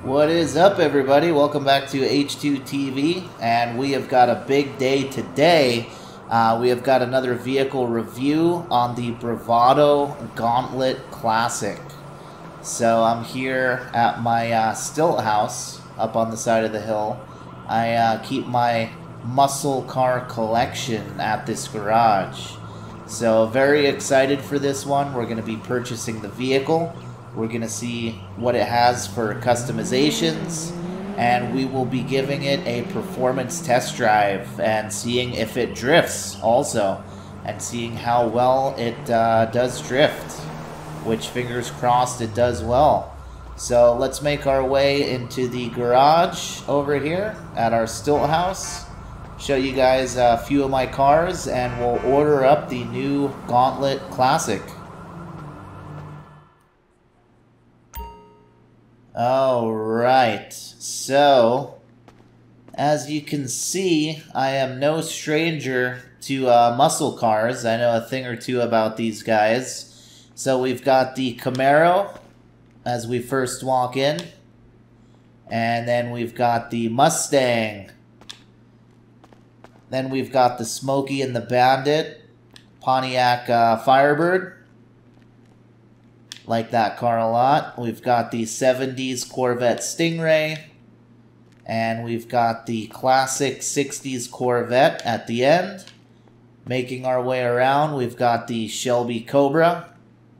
What is up, everybody? Welcome back to H2 TV, and we have got a big day today. We have got another vehicle review on the Bravado Gauntlet Classic. So I'm here at my stilt house up on the side of the hill. I keep my muscle car collection at this garage. So very excited for this one. We're going to be purchasing the vehicle. We're going to see what it has for customizations, and we will be giving it a performance test drive and seeing if it drifts also, and seeing how well it does drift, which fingers crossed it does well. So let's make our way into the garage over here at our stilt house, show you guys a few of my cars, and we'll order up the new Gauntlet Classic. Alright, so as you can see, I am no stranger to muscle cars. I know a thing or two about these guys. So we've got the Camaro as we first walk in, and then we've got the Mustang, then we've got the Smokey and the Bandit, Pontiac Firebird. Like that car a lot. We've got the 70s Corvette Stingray, and we've got the classic 60s Corvette at the end. Making our way around, we've got the Shelby Cobra.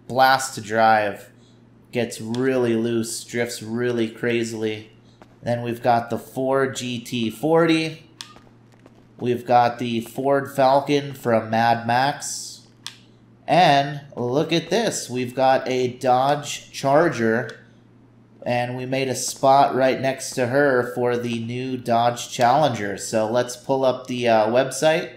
Blast to drive. Gets really loose, drifts really crazily. Then we've got the Ford GT40. We've got the Ford Falcon from Mad Max. And look at this, we've got a Dodge Charger, and we made a spot right next to her for the new Dodge Challenger. So let's pull up the website.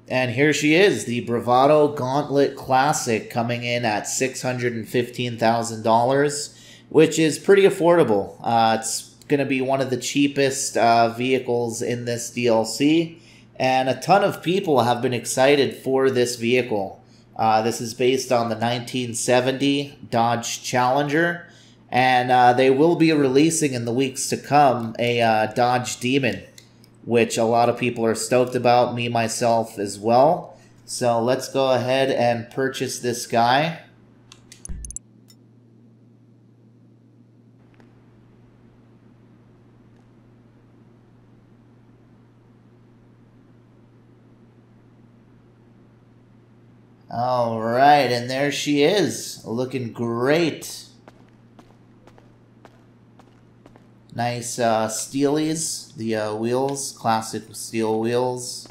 And here she is, the Bravado Gauntlet Classic, coming in at $615,000, which is pretty affordable. It's going to be one of the cheapest vehicles in this DLC. And a ton of people have been excited for this vehicle. This is based on the 1970 Dodge Challenger. And they will be releasing in the weeks to come a Dodge Demon, which a lot of people are stoked about, me myself as well. So let's go ahead and purchase this guy. Alright, and there she is, looking great. Nice steelies, the wheels, classic steel wheels.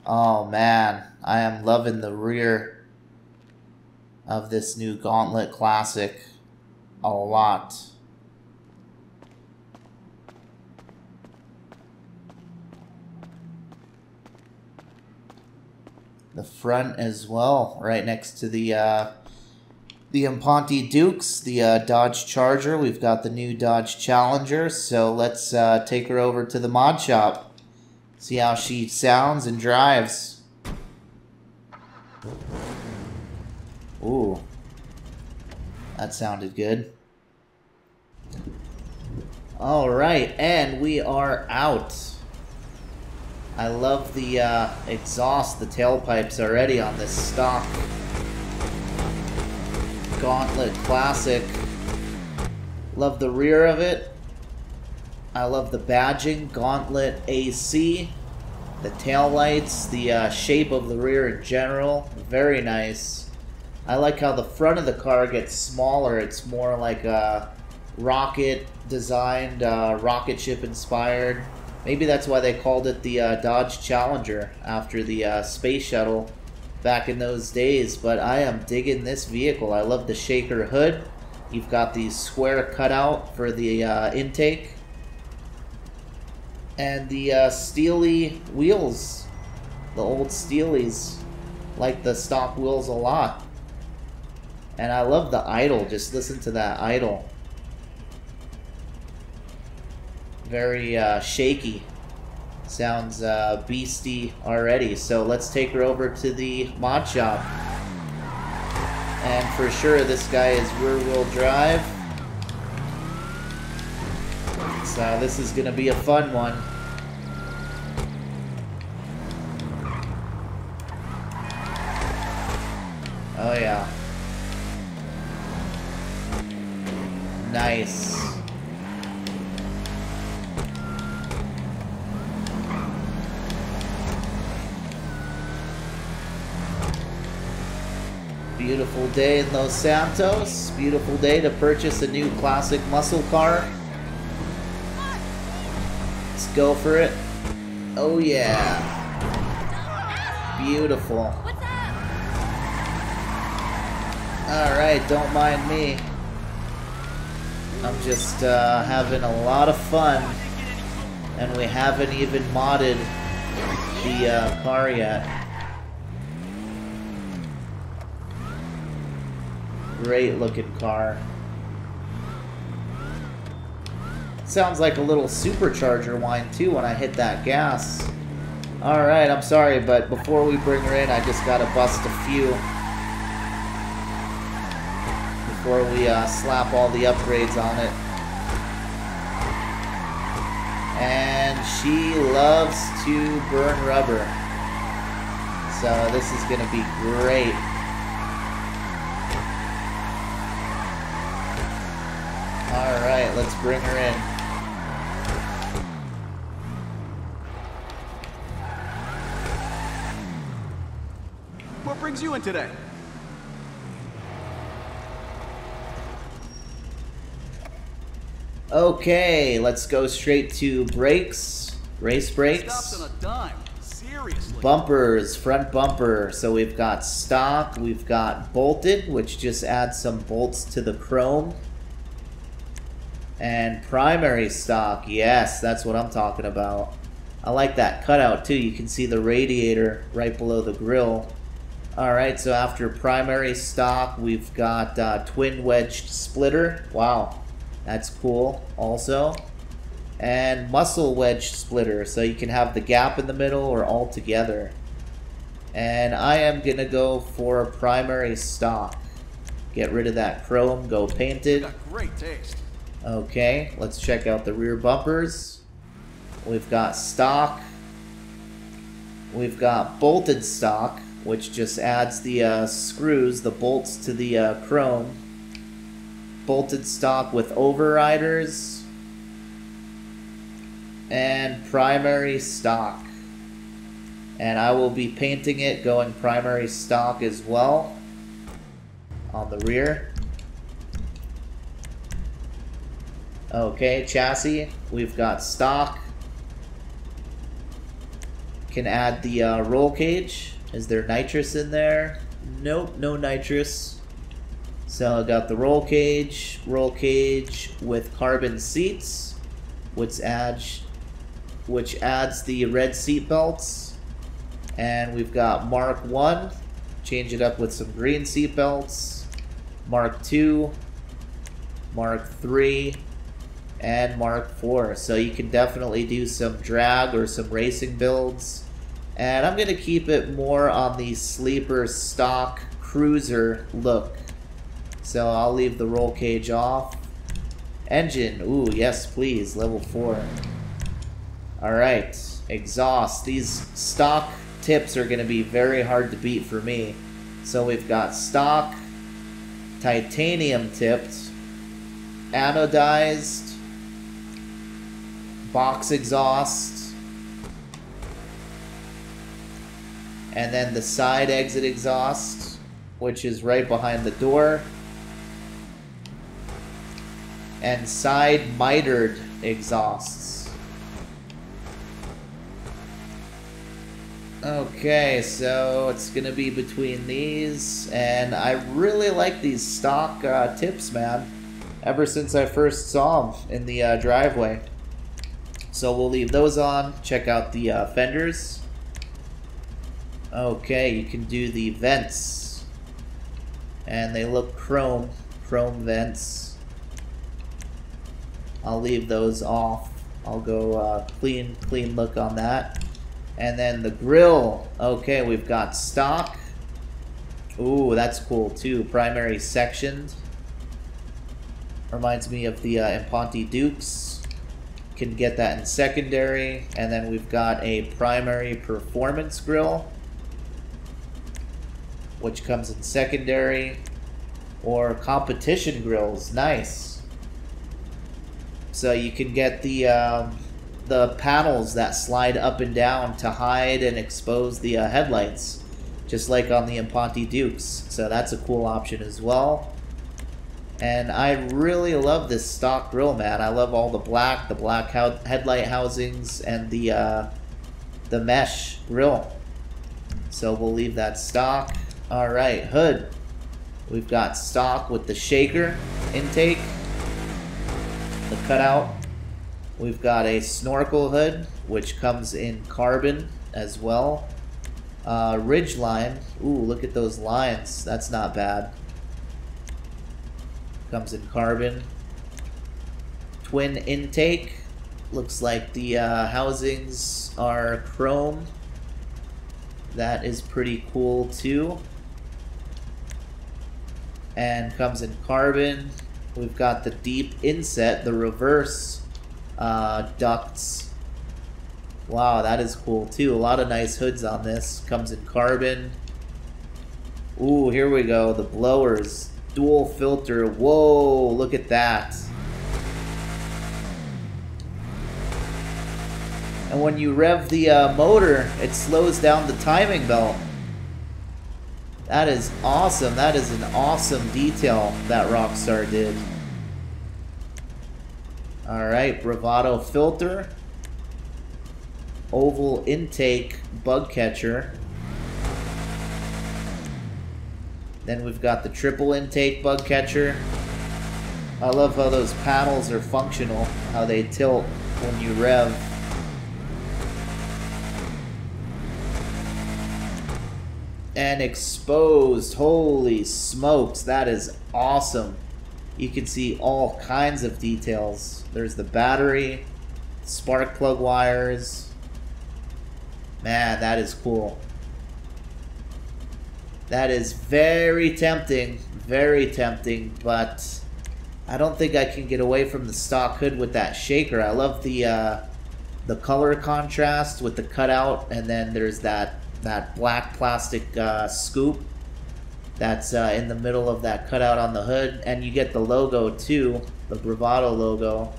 Oh man, I am loving the rear of this new Gauntlet Classic a lot. The front as well, right next to the Imponti Dukes, the Dodge Charger. We've got the new Dodge Challenger, so let's take her over to the mod shop, see how she sounds and drives. Ooh, that sounded good. Alright, and we are out. I love the exhaust, the tailpipes already on this stock Gauntlet Classic. Love the rear of it. I love the badging, Gauntlet AC. The taillights, the shape of the rear in general, very nice. I like how the front of the car gets smaller. It's more like a rocket designed, rocket ship inspired. Maybe that's why they called it the Dodge Challenger, after the space shuttle back in those days. But I am digging this vehicle. I love the shaker hood. You've got the square cutout for the intake. And the steely wheels. The old steelies. Like the stock wheels a lot. And I love the idle. Just listen to that idle. Very shaky. Sounds beastie already. So let's take her over to the mod shop. And for sure, this guy is rear-wheel drive. So this is going to be a fun one. Oh yeah. Nice. Beautiful day in Los Santos. Beautiful day to purchase a new classic muscle car. Let's go for it. Oh yeah. Beautiful. Alright, don't mind me. I'm just having a lot of fun. And we haven't even modded the car yet. Great looking car. Sounds like a little supercharger whine too when I hit that gas. Alright, I'm sorry, but before we bring her in, I just gotta bust a few before we slap all the upgrades on it. And she loves to burn rubber. So this is gonna be great. Alright, let's bring her in. What brings you in today? Okay, let's go straight to brakes. Race brakes. Stops on a dime. Seriously. Bumpers, front bumper. So we've got stock, we've got bolted, which just adds some bolts to the chrome. And primary stock, yes, that's what I'm talking about. I like that cutout too. You can see the radiator right below the grill. Alright, so after primary stock, we've got twin wedged splitter. Wow, that's cool also. And muscle wedge splitter, so you can have the gap in the middle or all together. And I am going to go for primary stock. Get rid of that chrome, go painted. Got great taste. Okay, let's check out the rear bumpers. We've got stock. We've got bolted stock, which just adds the screws, the bolts to the chrome. Bolted stock with overriders. And primary stock. And I will be painting it going primary stock as well on the rear. Okay, chassis, we've got stock. Can add the roll cage. Is there nitrous in there? Nope, no nitrous. So I got the roll cage with carbon seats, which adds the red seat belts. And we've got Mark 1, change it up with some green seat belts. Mark 2, Mark 3, and Mark 4. So you can definitely do some drag or some racing builds. And I'm going to keep it more on the sleeper stock cruiser look. So I'll leave the roll cage off. Engine, ooh, yes please, level 4. Alright, exhaust. These stock tips are going to be very hard to beat for me. So we've got stock, titanium tipped, anodized, box exhaust, and then the side exit exhaust, which is right behind the door, and side mitered exhausts. Okay, so it's gonna be between these, and I really like these stock tips, man, ever since I first saw them in the driveway. So we'll leave those on. Check out the fenders. Okay, you can do the vents. And they look chrome vents. I'll leave those off. I'll go clean look on that. And then the grill. Okay, we've got stock, Ooh, that's cool too. Primary sectioned. Reminds me of the Imponti Dukes. Can get that in secondary. And then we've got a primary performance grill, which comes in secondary. Or competition grills. Nice. So you can get the panels that slide up and down to hide and expose the headlights, just like on the Imponti Dukes. So that's a cool option as well. And I really love this stock grill, man. I love all the black headlight housings, and the mesh grill. So we'll leave that stock. All right, hood. We've got stock with the shaker intake, the cutout. We've got a snorkel hood, which comes in carbon as well. Ridge line. Ooh, look at those lines. That's not bad. Comes in carbon. Twin intake. Looks like the housings are chrome. That is pretty cool too. And comes in carbon. We've got the deep inset, the reverse ducts. Wow, that is cool too. A lot of nice hoods on this. Comes in carbon. Ooh, here we go. The blowers. Dual filter. Whoa, look at that. And when you rev the motor, it slows down the timing belt. That is awesome. That is an awesome detail that Rockstar did. Alright, Bravado filter. Oval intake bug catcher. Then we've got the triple intake bug catcher. I love how those panels are functional, how they tilt when you rev. And exposed. Holy smokes, that is awesome. You can see all kinds of details. There's the battery, spark plug wires. Man, that is cool. That is very tempting, but I don't think I can get away from the stock hood with that shaker. I love the color contrast with the cutout, and then there's that black plastic scoop that's in the middle of that cutout on the hood, and you get the logo too, the Bravado logo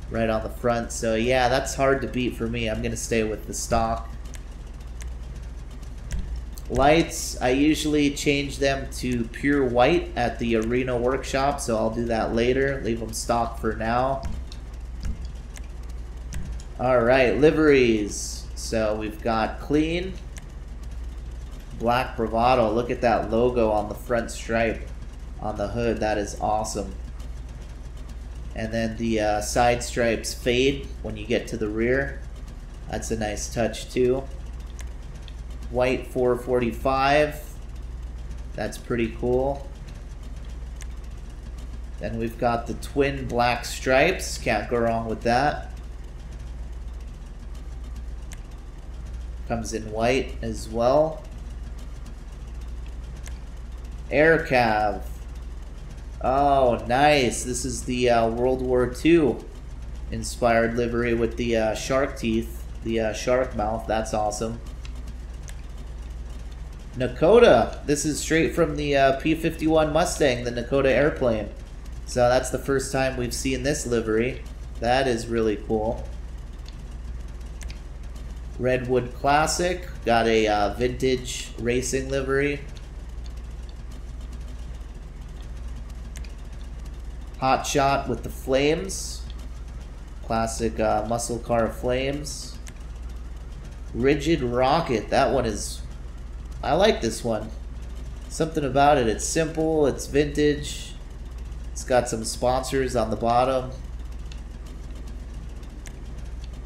right on the front. So yeah, that's hard to beat for me. I'm gonna stay with the stock. Lights, I usually change them to pure white at the Arena workshop, so I'll do that later. Leave them stock for now. Alright, liveries. So we've got clean, black Bravado. Look at that logo on the front stripe on the hood. That is awesome. And then the side stripes fade when you get to the rear. That's a nice touch too. White 445. That's pretty cool. Then we've got the twin black stripes. Can't go wrong with that. Comes in white as well. Air cav. Oh, nice. This is the World War II inspired livery with the shark teeth, the shark mouth. That's awesome. Nakota. This is straight from the P-51 Mustang, the Nakota airplane. So that's the first time we've seen this livery. That is really cool. Redwood Classic. Got a vintage racing livery. Hot Shot with the flames. Classic muscle car flames. Rigid Rocket. That one is... I like this one. Something about it. It's simple. It's vintage. It's got some sponsors on the bottom.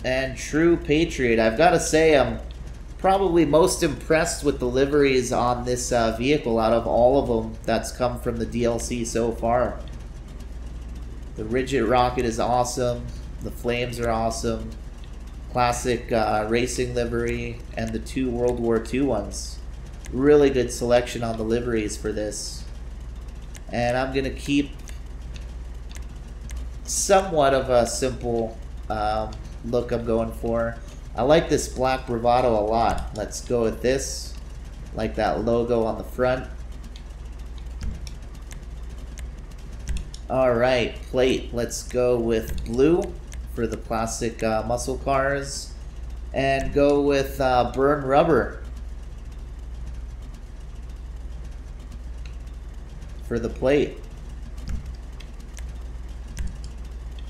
And True Patriot. I've got to say, I'm probably most impressed with the liveries on this vehicle out of all of them that's come from the DLC so far. The Rigid Rocket is awesome. The flames are awesome. Classic racing livery. And the two World War II ones. Really good selection on the liveries for this. And I'm going to keep somewhat of a simple look I'm going for. I like this black Bravado a lot. Let's go with this. Like that logo on the front. Alright, plate. Let's go with blue for the classic muscle cars. And go with burn rubber for the plate.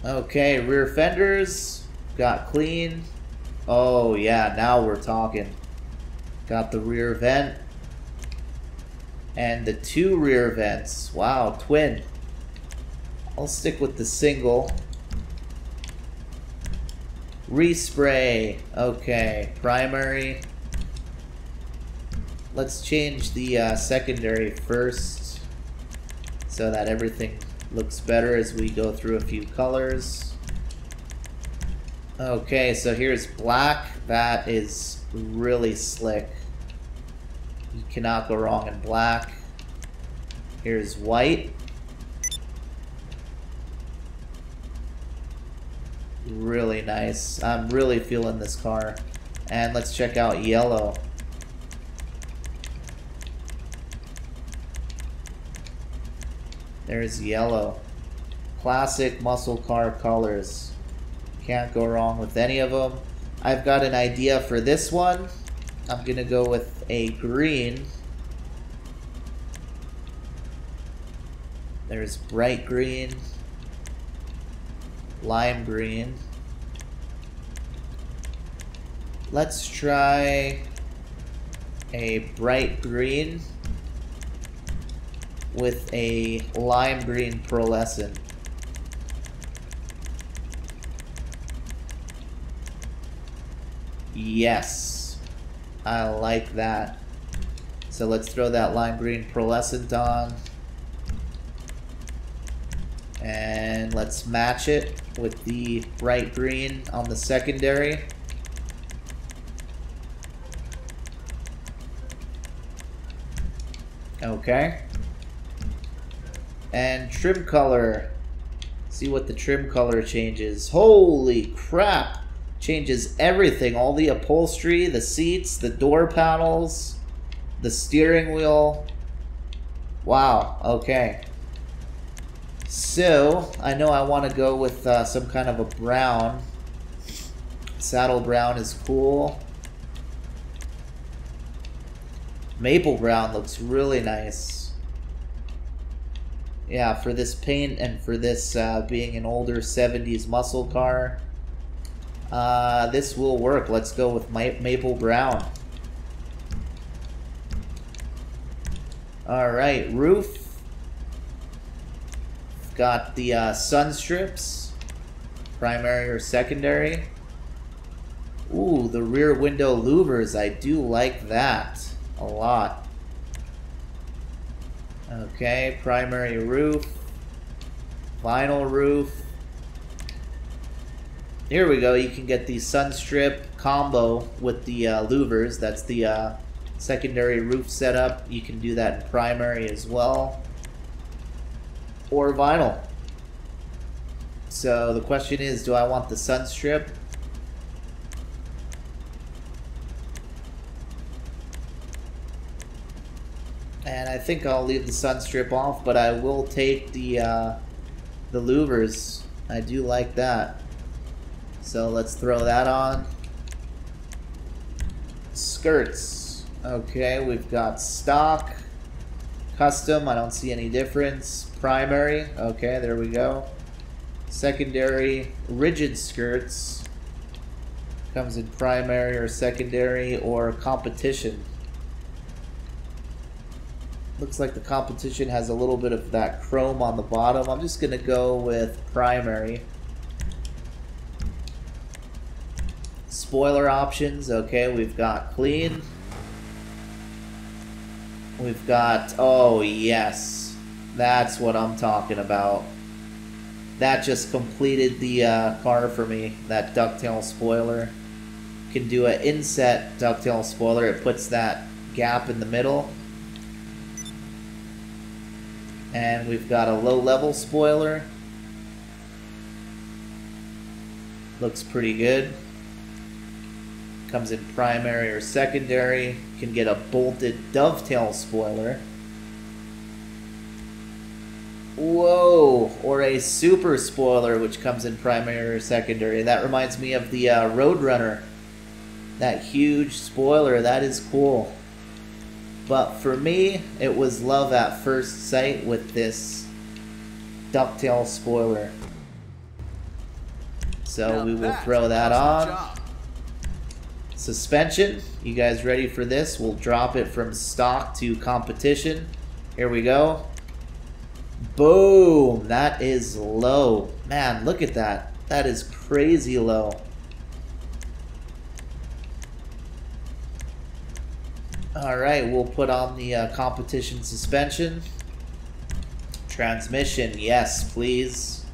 Okay, rear fenders. Got clean. Oh yeah, now we're talking. Got the rear vent. And the 2 rear vents. Wow, twin. I'll stick with the single. Respray. Okay, primary. Let's change the secondary first so that everything looks better as we go through a few colors. Okay, so here's black. That is really slick. You cannot go wrong in black. Here's white. Really nice. I'm really feeling this car. And let's check out yellow. There's yellow. Classic muscle car colors. Can't go wrong with any of them. I've got an idea for this one. I'm gonna go with a green. There's bright green. Lime green. Let's try a bright green with a lime green pearlescent. Yes, I like that. So let's throw that lime green pearlescent on. And let's match it with the bright green on the secondary. Okay. And trim color. See what the trim color changes. Holy crap! Changes everything. All the upholstery, the seats, the door panels, the steering wheel. Wow, okay. So, I know I want to go with some kind of a brown. Saddle brown is cool. Maple brown looks really nice. Yeah, for this paint and for this being an older 70s muscle car, this will work. Let's go with maple brown. Alright, roof. Got the sun strips, primary or secondary. Ooh, the rear window louvers. I do like that a lot. Okay, primary roof, vinyl roof. Here we go. You can get the sun strip combo with the louvers. That's the secondary roof setup. You can do that in primary as well. Or vinyl. So the question is, do I want the sun strip? And I think I'll leave the sun strip off, but I will take the louvers. I do like that. So let's throw that on. Skirts. Okay, we've got stock. Custom, I don't see any difference. Primary, okay, there we go. Secondary, rigid skirts. Comes in primary or secondary or competition. Looks like the competition has a little bit of that chrome on the bottom. I'm just gonna go with primary. Spoiler options, okay, we've got clean. We've got, oh yes, that's what I'm talking about. That just completed the car for me, that ducktail spoiler. Can do an inset ducktail spoiler. It puts that gap in the middle. And we've got a low-level spoiler. Looks pretty good. Comes in primary or secondary. You can get a bolted dovetail spoiler. Whoa! Or a super spoiler, which comes in primary or secondary. That reminds me of the Roadrunner. That huge spoiler. That is cool. But for me, it was love at first sight with this ducktail spoiler. So we will throw that on. Suspension. You guys ready for this? We'll drop it from stock to competition. Here we go. Boom! That is low. Man, look at that. That is crazy low. Alright, we'll put on the competition suspension. Transmission, yes, please.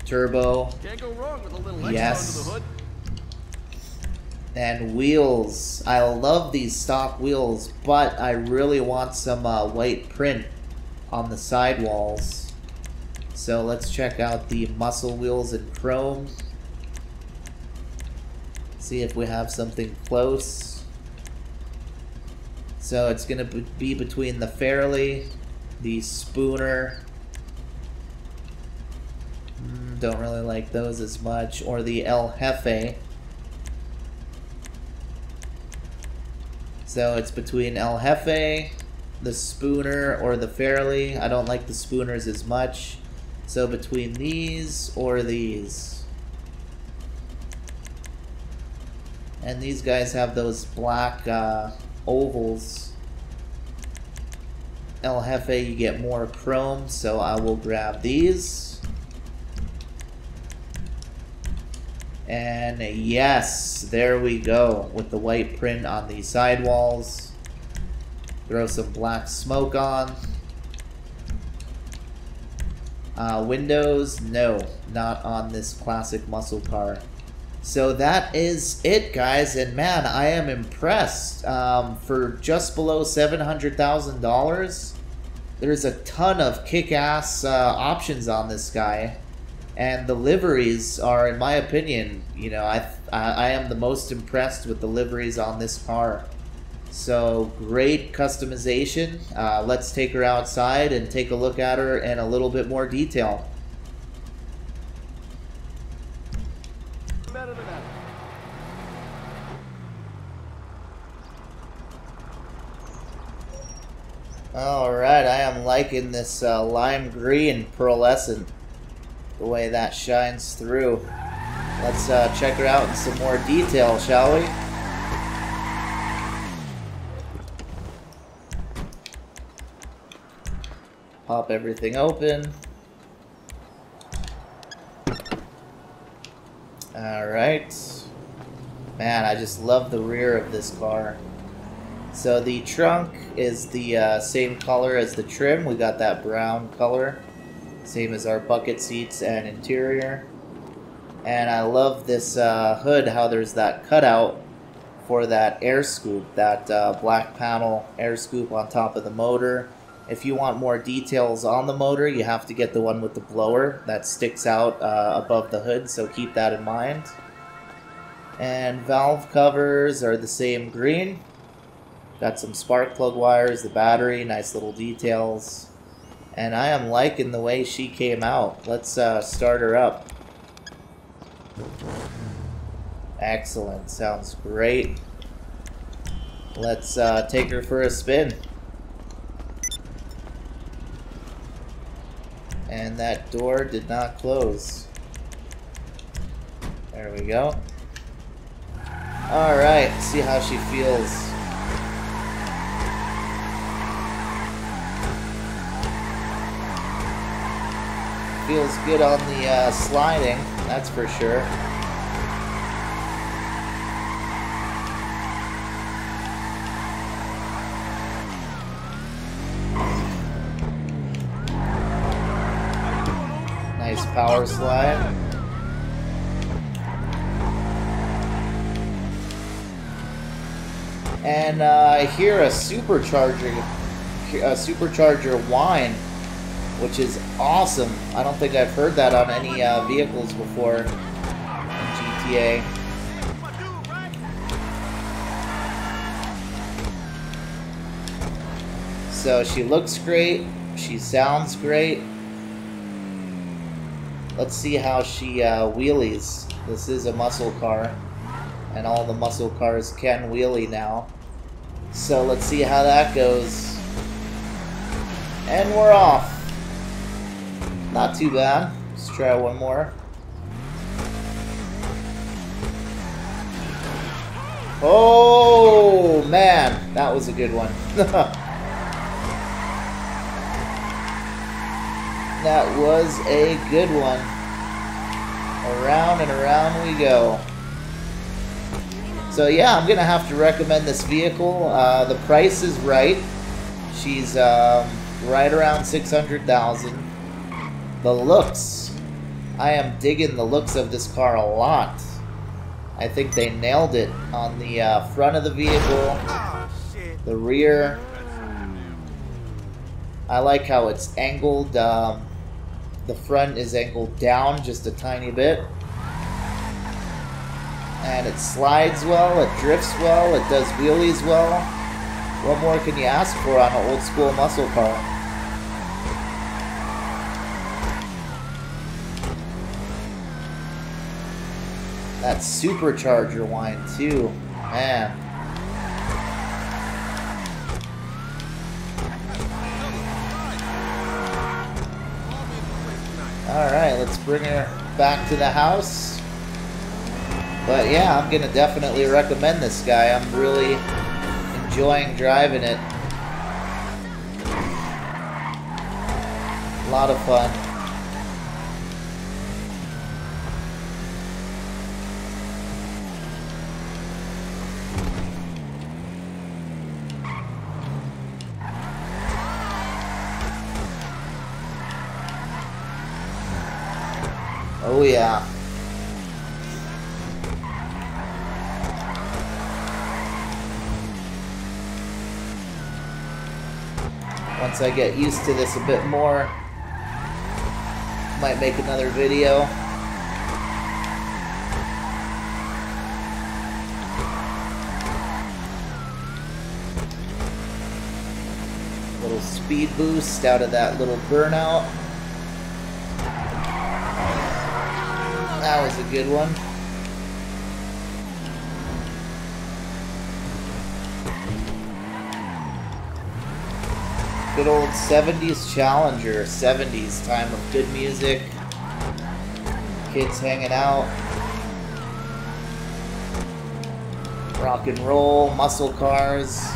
Turbo. Can't go wrong with a little yes. Under the hood. And wheels. I love these stock wheels, but I really want some white print on the sidewalls. So let's check out the muscle wheels in chrome. See if we have something close. So it's going to be between the Fairley, the Spooner. Don't really like those as much. Or the El Jefe. So it's between El Jefe, the Spooner, or the Fairley. I don't like the Spooners as much. So between these or these. And these guys have those black ovals. El Jefe, you get more chrome, so I will grab these. And yes, there we go, with the white print on the sidewalls. Throw some black smoke on. Windows, no, not on this classic muscle car. So that is it, guys, and man, I am impressed. For just below $700,000, there's a ton of kick-ass options on this guy. And the liveries are, in my opinion, you know, I am the most impressed with the liveries on this car. So, great customization. Let's take her outside and take a look at her in a little bit more detail. Alright, I am liking this lime green pearlescent. The way that shines through. Let's check her out in some more detail, shall we? Pop everything open. Alright. Man, I just love the rear of this car. So the trunk is the same color as the trim. We got that brown color. Same as our bucket seats and interior. And I love this hood, how there's that cutout for that air scoop, that black panel air scoop on top of the motor. If you want more details on the motor, you have to get the one with the blower that sticks out above the hood, so keep that in mind. And valve covers are the same green. Got some spark plug wires, the battery, nice little details. And I am liking the way she came out. Let's start her up. Excellent. Sounds great. Let's take her for a spin. And that door did not close. There we go. Alright, see how she feels. Feels good on the sliding, that's for sure. Nice power slide. And I hear a supercharger whine, which is awesome. I don't think I've heard that on any vehicles before in GTA. So she looks great, she sounds great. Let's see how she wheelies. This is a muscle car, and all the muscle cars can wheelie now. So let's see how that goes. And we're off. Not too bad. Let's try one more. Oh man, that was a good one. That was a good one. Around and around we go. So yeah, I'm gonna have to recommend this vehicle. The price is right. She's right around 600,000. The looks, I am digging the looks of this car a lot. I think they nailed it on the front of the vehicle, the rear. I like how it's angled. The front is angled down just a tiny bit. And it slides well, it drifts well, it does wheelies well. What more can you ask for on an old school muscle car? That supercharger whine too, man. Alright, let's bring her back to the house. But yeah, I'm gonna definitely recommend this guy. I'm really enjoying driving it. A lot of fun. Oh yeah. Once I get used to this a bit more, might make another video. Little speed boost out of that little burnout. That was a good one. Good old 70s Challenger. 70s time of good music. Kids hanging out. Rock and roll. Muscle cars.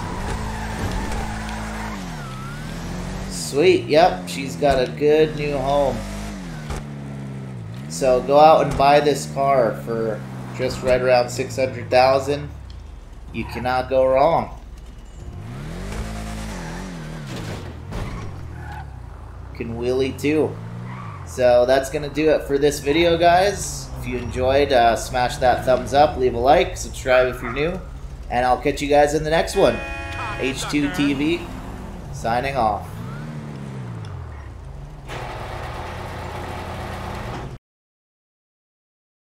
Sweet. Yep, she's got a good new home. So go out and buy this car for just right around 600,000. You cannot go wrong. Can wheelie too. So that's gonna do it for this video, guys. If you enjoyed, smash that thumbs up, leave a like, subscribe if you're new, and I'll catch you guys in the next one. H2TV signing off.